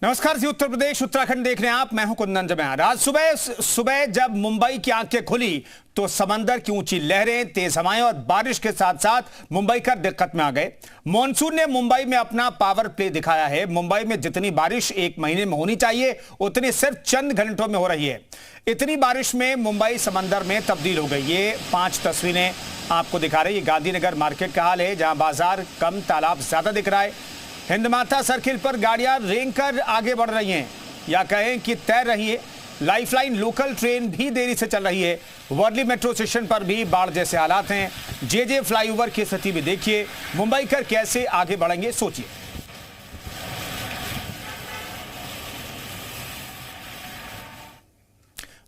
नमस्कार जी, उत्तर प्रदेश उत्तराखंड देख रहे हैं आप। मैं हूं कुंदन जमैर। आज सुबह जब मुंबई की आंखें खुली तो समंदर की ऊंची लहरें, तेज हवाएं और बारिश के साथ साथ मुंबई का दिक्कत में आ गए। मॉनसून ने मुंबई में अपना पावर प्ले दिखाया है। मुंबई में जितनी बारिश एक महीने में होनी चाहिए उतनी सिर्फ चंद घंटों में हो रही है। इतनी बारिश में मुंबई समंदर में तब्दील हो गई। ये 5 तस्वीरें आपको दिखा रही है। गांधीनगर मार्केट का हाल है, जहां बाजार कम, तालाब ज्यादा दिख रहा है। हिंदमाता सर्किल पर गाड़ियां रेंग कर आगे बढ़ रही हैं या कहें कि तैर रही है। लाइफलाइन लोकल ट्रेन भी देरी से चल रही है। वर्ली मेट्रो स्टेशन पर भी बाढ़ जैसे हालात हैं। जेजे फ्लाईओवर की स्थिति भी देखिए। मुंबईकर कैसे आगे बढ़ेंगे सोचिए।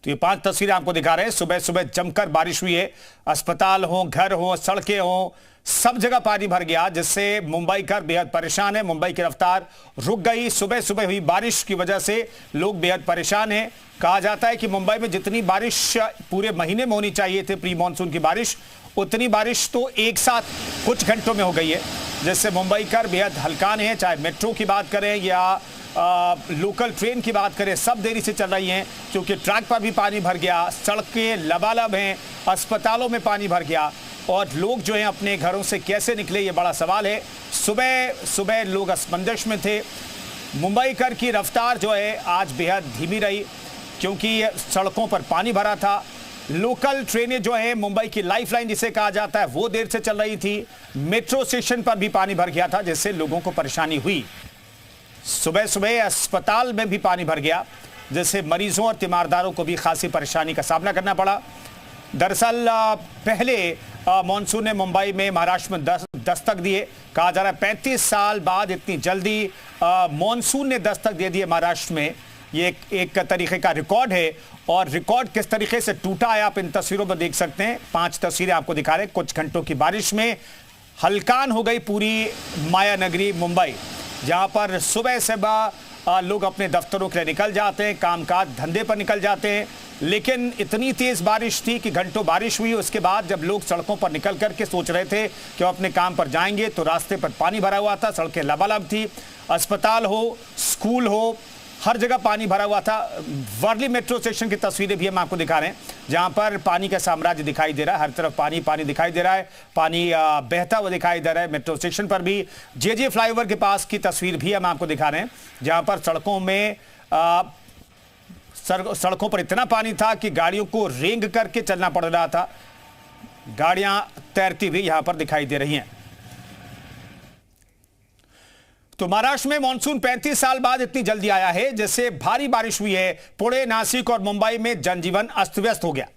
तो ये 5 तस्वीरें आपको दिखा रहे हैं। सुबह सुबह जमकर बारिश हुई है। अस्पताल हो, घर हो, सड़कें हो, सब जगह पानी भर गया, जिससे मुंबईकर बेहद परेशान है। मुंबई की रफ्तार रुक गई। सुबह सुबह हुई बारिश की वजह से लोग बेहद परेशान हैं। कहा जाता है कि मुंबई में जितनी बारिश पूरे महीने में होनी चाहिए थी, प्री मानसून की बारिश, उतनी बारिश तो एक साथ कुछ घंटों में हो गई है, जिससे मुंबईकर बेहद हलकान है। चाहे मेट्रो की बात करें या लोकल ट्रेन की बात करें, सब देरी से चल रही हैं क्योंकि ट्रैक पर भी पानी भर गया, सड़कें लबालब हैं, अस्पतालों में पानी भर गया और लोग जो हैं अपने घरों से कैसे निकले, ये बड़ा सवाल है। सुबह सुबह लोग असमंजस में थे। मुंबईकर की रफ्तार जो है आज बेहद धीमी रही क्योंकि सड़कों पर पानी भरा था। लोकल ट्रेनें जो है, मुंबई की लाइफलाइन जिसे कहा जाता है, वो देर से चल रही थी। मेट्रो स्टेशन पर भी पानी भर गया था, जिससे लोगों को परेशानी हुई। सुबह सुबह अस्पताल में भी पानी भर गया, जिससे मरीजों और तीमारदारों को भी खासी परेशानी का सामना करना पड़ा। दरअसल पहले मॉनसून ने मुंबई में, महाराष्ट्र में दस्तक दिए। कहा जा रहा है 35 साल बाद इतनी जल्दी मॉनसून ने दस्तक दे दी है महाराष्ट्र में। ये एक तरीके का रिकॉर्ड है और रिकॉर्ड किस तरीके से टूटा है आप इन तस्वीरों में देख सकते हैं। 5 तस्वीरें आपको दिखा रहे हैं। कुछ घंटों की बारिश में हलकान हो गई पूरी माया नगरी मुंबई, जहां पर सुबह सुबह लोग अपने दफ्तरों के लिए निकल जाते हैं, कामकाज धंधे पर निकल जाते हैं। लेकिन इतनी तेज बारिश थी कि घंटों बारिश हुई। उसके बाद जब लोग सड़कों पर निकल करके सोच रहे थे कि वो अपने काम पर जाएंगे तो रास्ते पर पानी भरा हुआ था, सड़कें लबालब थी। अस्पताल हो, स्कूल हो, हर जगह पानी भरा हुआ था। वर्ली मेट्रो स्टेशन की तस्वीरें भी हम आपको दिखा रहे हैं, जहां पर पानी का साम्राज्य दिखाई दे रहा है। हर तरफ पानी पानी दिखाई दे रहा है, पानी बहता हुआ दिखाई दे रहा है। मेट्रो स्टेशन पर भी जेजे फ्लाईओवर के पास की तस्वीर भी हम आपको दिखा रहे हैं, जहां पर सड़कों पर इतना पानी था कि गाड़ियों को रेंग करके चलना पड़ रहा था। गाड़ियां तैरती हुई यहां पर दिखाई दे रही हैं। तो महाराष्ट्र में मॉनसून 35 साल बाद इतनी जल्दी आया है, जिससे भारी बारिश हुई है। पुणे, नासिक और मुंबई में जनजीवन अस्त व्यस्त हो गया।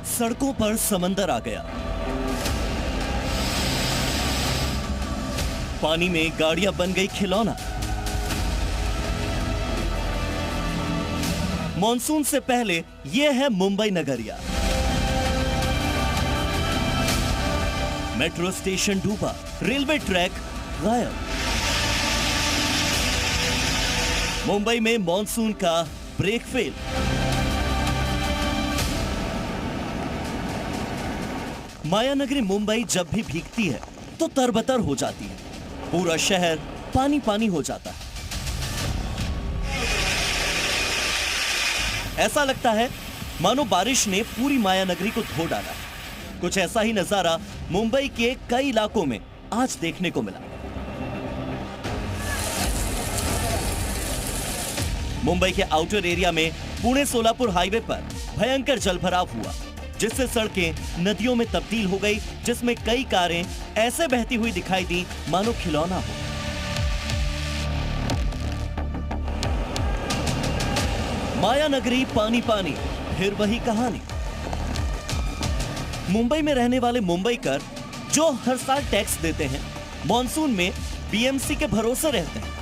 सड़कों पर समंदर आ गया। पानी में गाड़ियां बन गई खिलौना। मॉनसून से पहले यह है मुंबई नगरिया। मेट्रो स्टेशन डूबा, रेलवे ट्रैक गायब। मुंबई में मॉनसून का ब्रेक फेल। मायानगरी मुंबई जब भी भीगती है तो तरबतर हो जाती है। पूरा शहर पानी पानी हो जाता है। ऐसा लगता है मानो बारिश ने पूरी मायानगरी को धो डाला। कुछ ऐसा ही नजारा मुंबई के कई इलाकों में आज देखने को मिला। मुंबई के आउटर एरिया में पुणे सोलापुर हाईवे पर भयंकर जलभराव हुआ, जिससे सड़कें नदियों में तब्दील हो गई, जिसमें कई कारें ऐसे बहती हुई दिखाई दी मानो खिलौना हो। मायानगरी पानी पानी, फिर वही कहानी। मुंबई में रहने वाले मुंबईकर जो हर साल टैक्स देते हैं, मॉनसून में बीएमसी के भरोसे रहते हैं।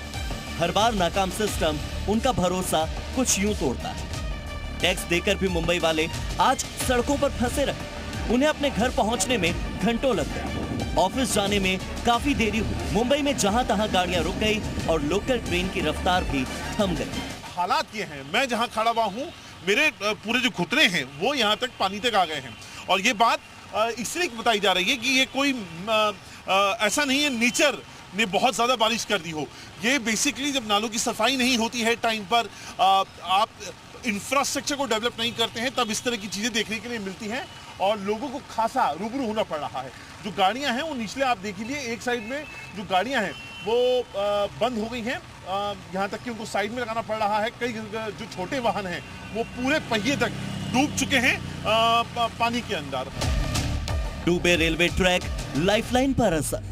हर बार नाकाम सिस्टम उनका भरोसा कुछ यूं तोड़ता है। टैक्स देकर भी मुंबई वाले आज सड़कों पर फंसे रहे। उन्हें अपने घर पहुंचने में घंटों लग गए। ऑफिस जाने में काफी देरी हुई। मुंबई में जहां तहां गाड़ियां रुक गई और लोकल ट्रेन की रफ्तार भी थम गई। हालात ये हैं, मैं जहां खड़ा हुआ हूं, मेरे पूरे जो घुटने हैं वो यहां तक पानी तक आ गए हैं। और ये बात इसलिए बताई जा रही है कि ये कोई ऐसा नहीं है नेचर ने बहुत ज़्यादा बारिश कर दी हो। ये बेसिकली जब नालों की सफाई नहीं होती है टाइम पर, आप इंफ्रास्ट्रक्चर को डेवलप नहीं करते हैं, तब इस तरह की चीज़ें देखने के लिए मिलती हैं और लोगों को खासा रूबरू होना पड़ रहा है। जो गाड़ियां हैं वो निचले आप देख लीजिए, एक साइड में जो गाड़ियां हैं वो बंद हो गई हैं, यहाँ तक कि उनको साइड में लगाना पड़ रहा है। कई जो छोटे वाहन हैं वो पूरे पहिए तक डूब चुके हैं पानी के अंदर। डूबे रेलवे ट्रैक, लाइफलाइन पर असर।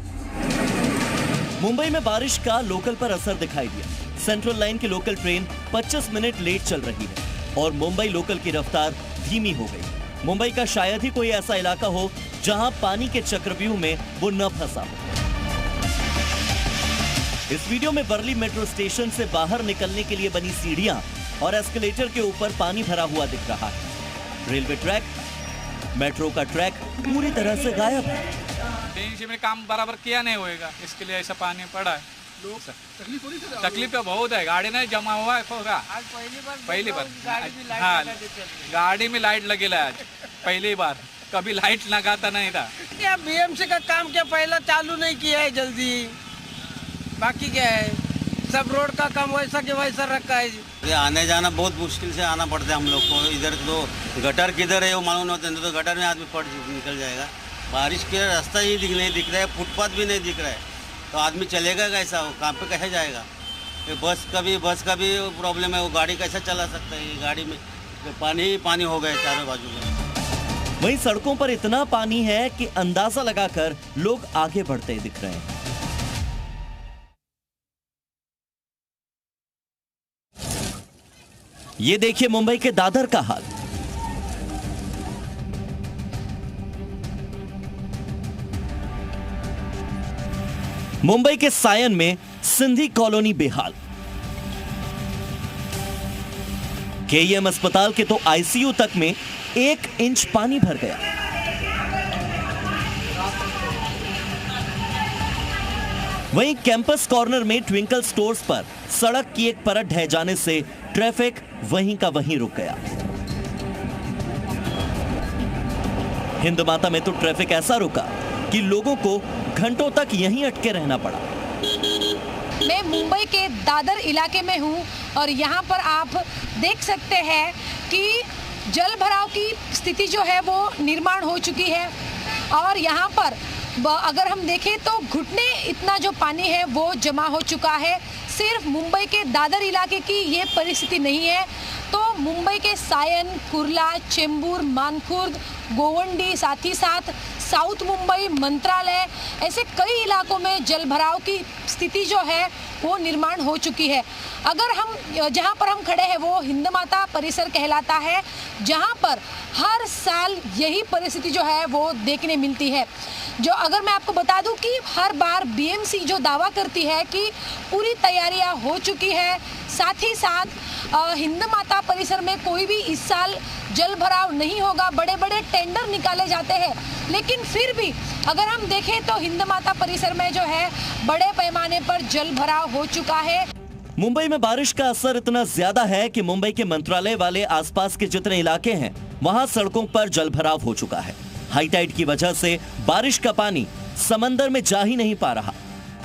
मुंबई में बारिश का लोकल पर असर दिखाई दिया। सेंट्रल लाइन की लोकल ट्रेन 25 मिनट लेट चल रही है और मुंबई लोकल की रफ्तार धीमी हो गई। मुंबई का शायद ही कोई ऐसा इलाका हो जहां पानी के चक्रव्यूह में वो न फंसा हो। इस वीडियो में वर्ली मेट्रो स्टेशन से बाहर निकलने के लिए बनी सीढ़ियां और एस्केलेटर के ऊपर पानी भरा हुआ दिख रहा है। रेलवे ट्रैक, मेट्रो का ट्रैक पूरी तरह से गायब है। में काम बराबर किया नहीं होएगा, इसके लिए ऐसा पानी पड़ा है। तकलीफ तो बहुत है, गाड़ी नहीं जमा हुआ है। आज पहली बार हाँ, गाड़ी में लाइट लगेला आज पहली बार, कभी लाइट लगाता नहीं था। क्या बीएमसी का काम क्या पहला चालू नहीं किया है जल्दी, बाकी क्या है, सब रोड का काम वैसा के वैसा रखा है। ये आने जाना बहुत मुश्किल से आना पड़ता है हम लोग को। इधर तो गटर किधर है वो मालूम नहीं होता, तो गटर में आदमी पड़ निकल जाएगा। बारिश के रास्ता ही नहीं दिख रहा है, फुटपाथ भी नहीं दिख रहा है, तो आदमी चलेगा कैसा, वो काम पे कैसे जाएगा। ये बस का भी प्रॉब्लम है, वो गाड़ी कैसे चला सकता है। ये गाड़ी में पानी ही पानी हो गए चारों बाजू में। वहीं सड़कों पर इतना पानी है कि अंदाजा लगाकर लोग आगे बढ़ते दिख रहे हैं। ये देखिए मुंबई के दादर का हाल। मुंबई के सायन में सिंधी कॉलोनी बेहाल। केईएम अस्पताल के तो आईसीयू तक में 1 इंच पानी भर गया। वहीं कैंपस कॉर्नर में ट्विंकल स्टोर्स पर सड़क की एक परत ढह जाने से ट्रैफिक वहीं का वहीं रुक गया। हिंद माता में तो ट्रैफिक ऐसा रुका कि लोगों को घंटों तक यहीं अटके रहना पड़ा। मैं मुंबई के दादर इलाके में हूं और यहां पर आप देख सकते हैं कि जल भराव की स्थिति जो है वो निर्माण हो चुकी है और यहां पर अगर हम देखें तो घुटने इतना जो पानी है वो जमा हो चुका है। सिर्फ मुंबई के दादर इलाके की ये परिस्थिति नहीं है, तो मुंबई के सायन, कुर्ला, चेंबूर, मानखुर्द, गोवंडी, साथ ही साथ साउथ मुंबई, मंत्रालय, ऐसे कई इलाकों में जल भराव की स्थिति जो है वो निर्माण हो चुकी है। अगर हम जहां पर हम खड़े हैं वो हिंद माता परिसर कहलाता है, जहां पर हर साल यही परिस्थिति जो है वो देखने मिलती है। जो अगर मैं आपको बता दूं कि हर बार बीएमसी जो दावा करती है कि पूरी तैयारियां हो चुकी है, साथ ही साथ हिंद माता परिसर में कोई भी इस साल जल भराव नहीं होगा, बड़े बड़े टेंडर निकाले जाते हैं, लेकिन फिर भी अगर हम देखें तो हिंद माता परिसर में जो है बड़े पैमाने पर जल भराव हो चुका है। मुंबई में बारिश का असर इतना ज्यादा है कि मुंबई के मंत्रालय वाले आसपास के जितने इलाके हैं वहां सड़कों पर जल भराव हो चुका है। हाई टाइड की वजह से बारिश का पानी समंदर में जा ही नहीं पा रहा।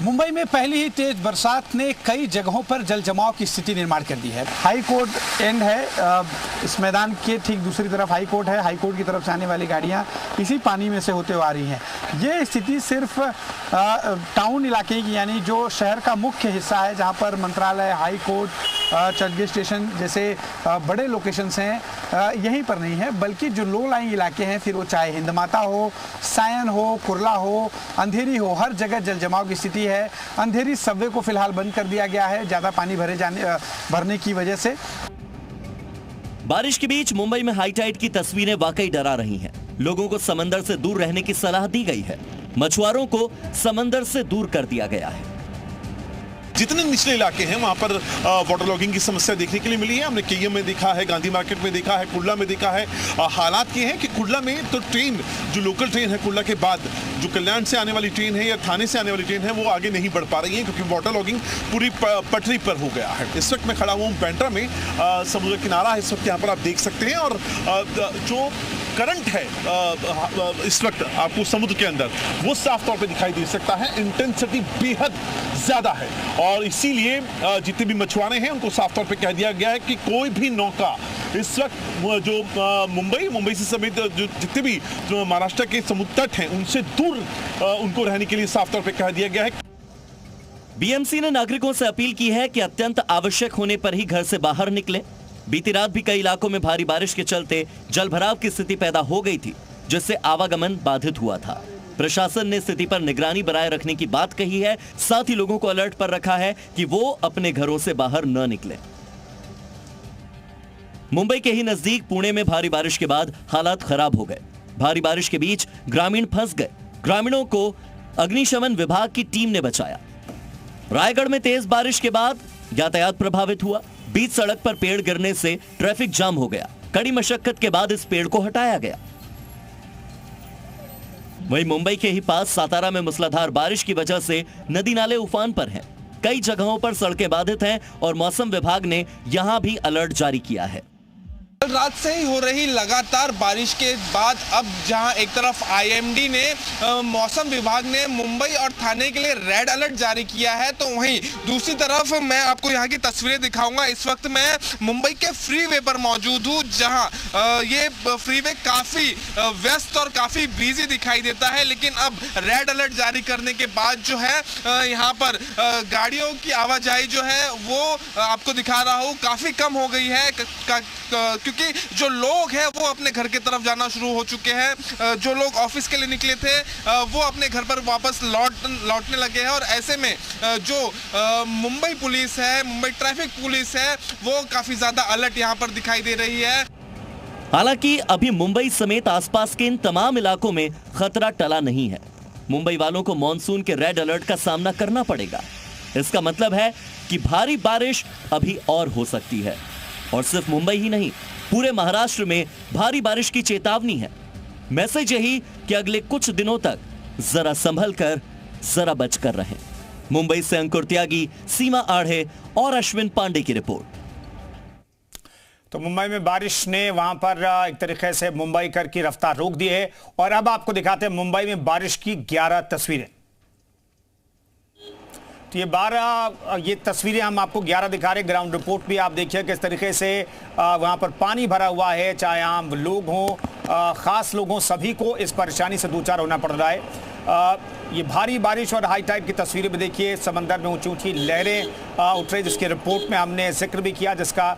मुंबई में पहली ही तेज बरसात ने कई जगहों पर जल जमाव की स्थिति निर्माण कर दी है। हाई कोर्ट एंड है, इस मैदान के ठीक दूसरी तरफ हाई कोर्ट है। हाई कोर्ट की तरफ से आने वाली गाड़ियां इसी पानी में से होते हुए आ रही हैं। ये स्थिति सिर्फ टाउन इलाके की, यानी जो शहर का मुख्य हिस्सा है जहां पर मंत्रालय, हाई कोर्ट, चर्चगेट स्टेशन जैसे बड़े लोकेशंस हैं, यहीं पर नहीं है, बल्कि जो लो लाइंग इलाके हैं, फिर वो चाहे हिंद माता हो, सायन हो, कुर्ला हो, अंधेरी हो, हर जगह जल जमाव की स्थिति है। अंधेरी सबवे को फिलहाल बंद कर दिया गया है ज्यादा पानी भरने की वजह से। बारिश के बीच मुंबई में हाई टाइड की तस्वीरें वाकई डरा रही हैं। लोगों को समंदर से दूर रहने की सलाह दी गई है। मछुआरों को समंदर से दूर कर दिया गया है। जितने निचले इलाके हैं वहाँ पर वाटर लॉगिंग की समस्या देखने के लिए मिली है। हमने केएम में देखा है, गांधी मार्केट में देखा है, कुर्ला में देखा है। हालात ये हैं कि कुर्ला में तो ट्रेन, जो लोकल ट्रेन है कुर्ला के बाद जो कल्याण से आने वाली ट्रेन है या थाने से आने वाली ट्रेन है, वो आगे नहीं बढ़ पा रही है क्योंकि वाटर लॉगिंग पूरी पटरी पर हो गया है। इस वक्त मैं खड़ा हूँ बैंड्रा में, समुद्र किनारा है इस वक्त, यहाँ पर आप देख सकते हैं। और जो करंट है इस वक्त आपको समुद्र के अंदर, वो साफ तौर पे दिखाई दे सकता है। इंटेंसिटी बेहद ज्यादा है और इसीलिए जितने भी मछुआरे हैं उनको साफ तौर पे कह दिया गया है कि कोई भी नौका इस वक्त जो मुंबई से समेत जो जितने भी जो महाराष्ट्र के समुद्र तट हैं उनसे दूर उनको रहने के लिए साफ तौर पे कह दिया गया है। बीएमसी ने नागरिकों से अपील की है कि अत्यंत आवश्यक होने पर ही घर से बाहर निकलें। बीती रात भी कई इलाकों में भारी बारिश के चलते जलभराव की स्थिति पैदा हो गई थी, जिससे आवागमन बाधित हुआ था। प्रशासन ने स्थिति पर निगरानी बनाए रखने की बात कही है, साथ ही लोगों को अलर्ट पर रखा है कि वो अपने घरों से बाहर न निकलें। मुंबई के ही नजदीक पुणे में भारी बारिश के बाद हालात खराब हो गए। भारी बारिश के बीच ग्रामीण फंस गए। ग्रामीणों को अग्निशमन विभाग की टीम ने बचाया। रायगढ़ में तेज बारिश के बाद यातायात प्रभावित हुआ। बीच सड़क पर पेड़ गिरने से ट्रैफिक जाम हो गया। कड़ी मशक्कत के बाद इस पेड़ को हटाया गया। वहीं मुंबई के ही पास सातारा में मूसलाधार बारिश की वजह से नदी नाले उफान पर हैं। कई जगहों पर सड़कें बाधित हैं और मौसम विभाग ने यहां भी अलर्ट जारी किया है। कल रात से ही हो रही लगातार बारिश के बाद अब जहां एक तरफ आईएमडी ने मौसम विभाग ने मुंबई और थाने के लिए रेड अलर्ट जारी किया है, तो वहीं दूसरी तरफ मैं आपको यहां की तस्वीरें दिखाऊंगा। इस वक्त मैं मुंबई के फ्रीवे पर मौजूद हूं, जहां ये फ्रीवे काफी व्यस्त और काफी बिजी दिखाई देता है, लेकिन अब रेड अलर्ट जारी करने के बाद जो है यहां पर गाड़ियों की आवाजाही जो है वो आपको दिखा रहा हूं काफी कम हो गई है, क्योंकि जो लोग हैं वो अपने घर की तरफ जाना शुरू हो चुके हैं। जो लोग ऑफिस के लिए निकले थे वो अपने घर पर वापस लौटने लगे हैं और ऐसे में जो मुंबई पुलिस है, मुंबई ट्रैफिक पुलिस है, वो काफी ज्यादा अलर्ट यहां पर दिखाई दे रही है। हालांकि अभी मुंबई समेत आसपास के इन तमाम इलाकों में खतरा टला नहीं है। मुंबई वालों को मॉनसून के रेड अलर्ट का सामना करना पड़ेगा। इसका मतलब है कि भारी बारिश अभी और हो सकती है और सिर्फ मुंबई ही नहीं, पूरे महाराष्ट्र में भारी बारिश की चेतावनी है। मैसेज यही कि अगले कुछ दिनों तक जरा संभल कर, जरा बचकर रहें। मुंबई से अंकुर त्यागी, सीमा आढ़े और अश्विन पांडे की रिपोर्ट। तो मुंबई में बारिश ने वहां पर एक तरीके से मुंबई कर की रफ्तार रोक दी है और अब आपको दिखाते हैं मुंबई में बारिश की 11 तस्वीरें। तो ये तस्वीरें हम आपको 11 दिखा रहे हैं। ग्राउंड रिपोर्ट भी आप देखिए किस तरीके से वहां पर पानी भरा हुआ है। चाहे आम लोग हों, खास लोग हों, सभी को इस परेशानी से दो चार होना पड़ रहा है। ये भारी बारिश और हाई टाइड की तस्वीरें भी देखिए। समंदर में ऊंची ऊंची लहरें उठ रही, जिसके रिपोर्ट में हमने जिक्र भी किया, जिसका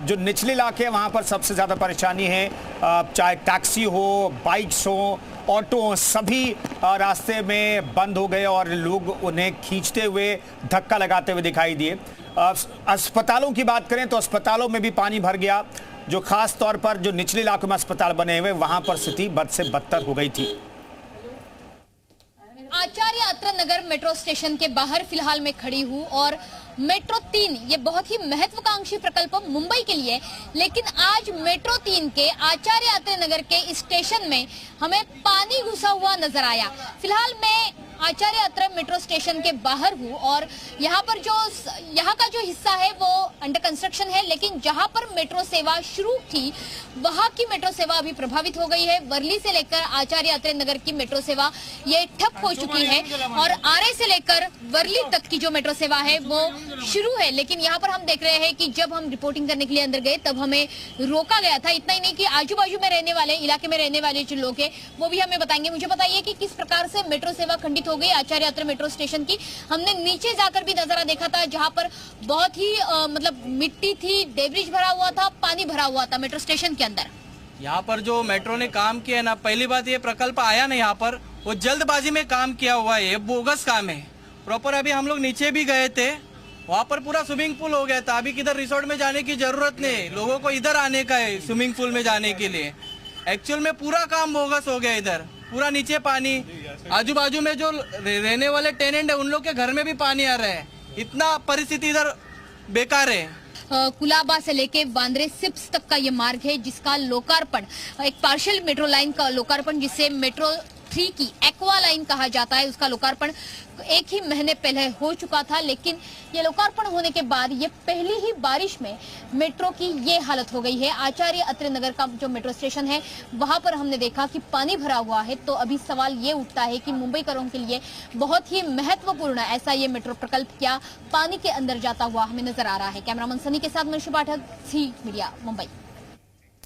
जो निचले इलाके हैं वहाँ पर सबसे ज़्यादा परेशानी है। चाहे टैक्सी हो, बाइक्स हो, ऑटो, सभी रास्ते में बंद हो गए और लोग उन्हें खींचते हुए, धक्का लगाते हुए दिखाई दिए। अस्पतालों की बात करें तो अस्पतालों में भी पानी भर गया। जो खास तौर पर जो निचले इलाकों में अस्पताल बने हुए, वहां पर स्थिति बद से बदतर हो गई थी। आचार्य अत्रे नगर मेट्रो स्टेशन के बाहर फिलहाल मैं खड़ी हूँ और मेट्रो 3 ये बहुत ही महत्वाकांक्षी प्रकल्प मुंबई के लिए, लेकिन आज मेट्रो 3 के आचार्य अत्रे नगर के स्टेशन में हमें पानी घुसा हुआ नजर आया। फिलहाल मैं आचार्य अत्रे मेट्रो स्टेशन के बाहर हूँ और यहाँ का जो हिस्सा है वो अंडर कंस्ट्रक्शन है, लेकिन जहाँ पर मेट्रो सेवा शुरू थी वहाँ की मेट्रो सेवा अभी प्रभावित हो गई है। वर्ली से लेकर आचार्य अत्रे नगर की मेट्रो सेवा ये ठप हो चुकी है और आरए से लेकर वर्ली तक की जो मेट्रो सेवा है वो शुरू है। लेकिन यहाँ पर हम देख रहे हैं कि जब हम रिपोर्टिंग करने के लिए अंदर गए तब हमें रोका गया था। इतना ही नहीं कि आजू बाजू में रहने वाले इलाके में रहने वाले जो लोग हैं वो भी हमें बताएंगे। मुझे बताइए कि किस प्रकार से मेट्रो सेवा खंडित हो गई आचार्य अत्रे मेट्रो स्टेशन की। हमने नीचे जाकर भी नजारा देखा था जहाँ पर बहुत ही मतलब मिट्टी थी, डेब्रिज भरा हुआ था, पानी भरा हुआ था मेट्रो स्टेशन के अंदर। यहाँ पर जो मेट्रो ने काम किया है ना, पहली बात ये प्रकल्प आया ना यहाँ पर, वो जल्दबाजी में काम किया हुआ है, बोगस काम है प्रॉपर। अभी हम लोग नीचे भी गए थे, वहाँ पर पूरा स्विमिंग पूल हो गया था। अभी किधर रिसोर्ट में जाने की जरूरत नहीं, लोगों को इधर आने का है स्विमिंग पूल में जाने के लिए। एक्चुअल में पूरा काम बोगस हो गया, इधर पूरा नीचे पानी, आजू बाजू में जो रहने वाले टेनेंट है उन लोग के घर में भी पानी आ रहा है। इतना परिस्थिति इधर बेकार है। कुलाबा से लेके बांद्रे सिप्स तक का ये मार्ग है जिसका लोकार्पण, एक पार्शियल मेट्रो लाइन का लोकार्पण जिसे मेट्रो 3 की एक्वा लाइन कहा जाता है, उसका लोकार्पण एक ही महीने पहले हो चुका था। लेकिन ये लोकार्पण होने के बाद ये पहली ही बारिश में मेट्रो की ये हालत हो गई है। आचार्य अत्रे नगर का जो मेट्रो स्टेशन है वहां पर हमने देखा कि पानी भरा हुआ है। तो अभी सवाल ये उठता है कि मुंबईकरों के लिए बहुत ही महत्वपूर्ण ऐसा ये मेट्रो प्रकल्प क्या पानी के अंदर जाता हुआ हमें नजर आ रहा है। कैमरामैन सनी के साथ मनीष पाठक, सी मीडिया, मुंबई।